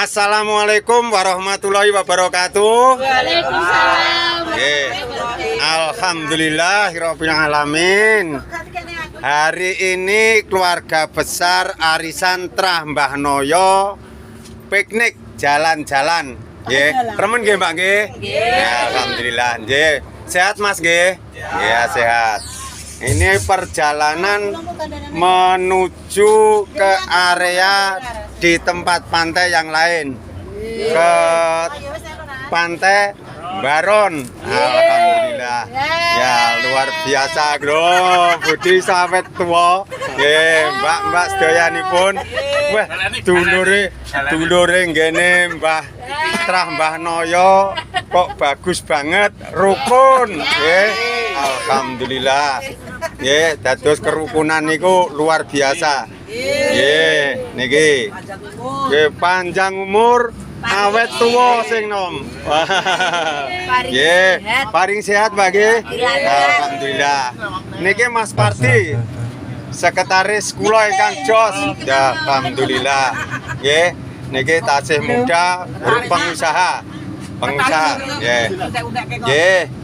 Assalamualaikum warahmatullahi wabarakatuh. Waalaikumsalam. Alhamdulillahirabbil alamin. Hari ini keluarga besar arisan Trah Mbah Noyo piknik jalan-jalan. Nggih, remen nggih Mbak nggih? Ya, alhamdulillah nggih. Sehat Mas nggih? Ya, sehat. Ini perjalanan menuju ke area di tempat pantai yang lain, ke Pantai Baron. Alhamdulillah. Ya, luar biasa, Bro. Budi sampai tua. Nggih, Mbak sedayanipun. Wah, dulure ngene Mbah Trah Mbah Noyo kok bagus banget, rukun. Nggih. Alhamdulillah. Nggih, dados kerukunan niku luar biasa. Nggih, niki. Nggih, panjang umur, awet tuwa sing nom. Nggih, paring sehat Mbak nggih. Alhamdulillah. Niki Mas Parti, sekretaris kula ingkang jos. Ya, alhamdulillah. Nggih, niki tasih muda, pengusaha. Nggih. Nggih.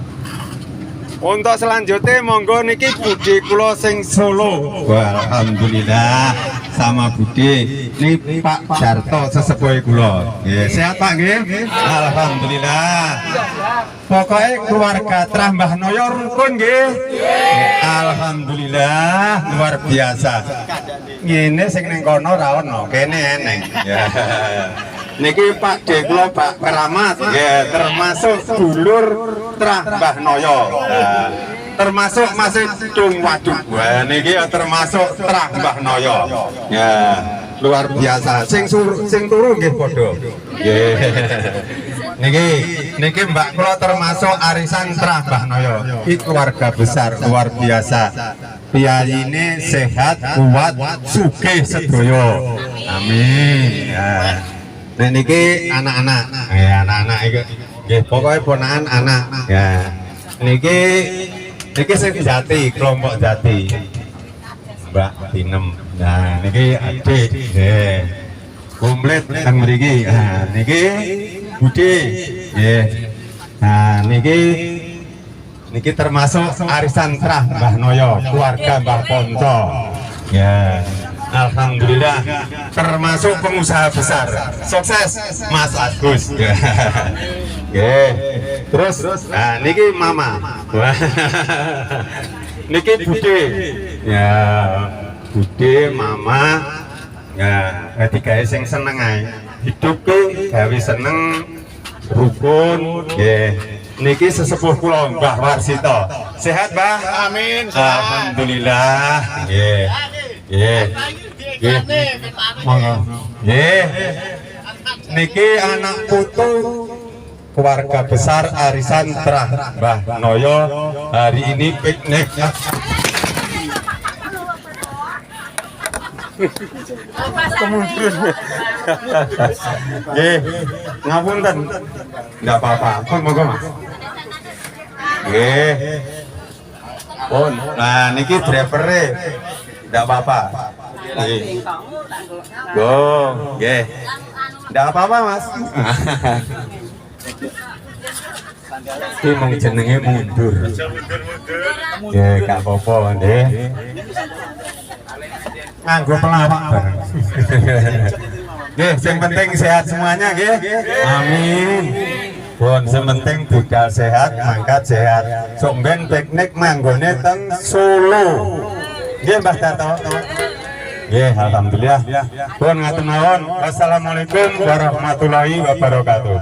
Untuk selanjutnya monggo niki Budi kula sing Solo. Wah, alhamdulillah sama Budi. Ini Pak Jarto sesepuh kula. Nggih, sehat Pak nggih? Alhamdulillah. Pokoknya keluarga Trah Mbah Noyo rukun nggih. Alhamdulillah luar biasa. Ngene sing ning kono ra ono, kene eneng. Ya. Niki Pak D kula Pak Keramat, ya, termasuk dulur Trah Mbah Noyo. Nah, termasuk masih Dung Waduk. Wah, niki termasuk Trah Mbah Noyo. Ya, luar biasa. Sing turu nggih padha. Nggih. Niki Mbak kula termasuk arisan Trah Mbah Noyo. Iki keluarga besar luar biasa. Piyayine sehat, kuat, sugih sedaya. Amin. Ya. Nah niki anak-anak, ya anak-anak itu, ya pokoknya ponakan anak, ya. Niki sing Jati, kelompok Jati, Mbak Tinem. Nah niki adik, ya, komplit kan mriki. Nah niki Budi, ya. Nah niki termasuk arisan Trah Mbah Noyo, keluarga Mbah Ponco, ya. Alhamdulillah termasuk pengusaha besar, sukses Mas Agus. Terus nah niki Mama. Niki Bude. Ya, Bude Mama. Ya, ketiga sing seneng ae. Hidup ki gawe seneng, rukun, nggih. Niki sesepuh kula Mbah Warsito. Sehat, Mbah? Amin. Alhamdulillah. Nggih. Niki anak putu keluarga besar arisan Trah Mbah Noyo hari ini piknik. Ngapunten, nggak apa-apa. Pun monggo Mas. Pun. Nah niki drivere. Tidak apa-apa. Go, tidak apa-apa Mas. Ini mau jenenge mundur. Gak apa-apa deh. Nganggo pelawak bareng. Yang penting sehat semuanya, amin. Pun sementing budal sehat, mangkat sehat. Sok ben piknik manggone teng Solo. Nggih Mbah Darto. Nggih, alhamdulillah. Pun ngatur nuwun. Wassalamualaikum warahmatullahi wabarakatuh.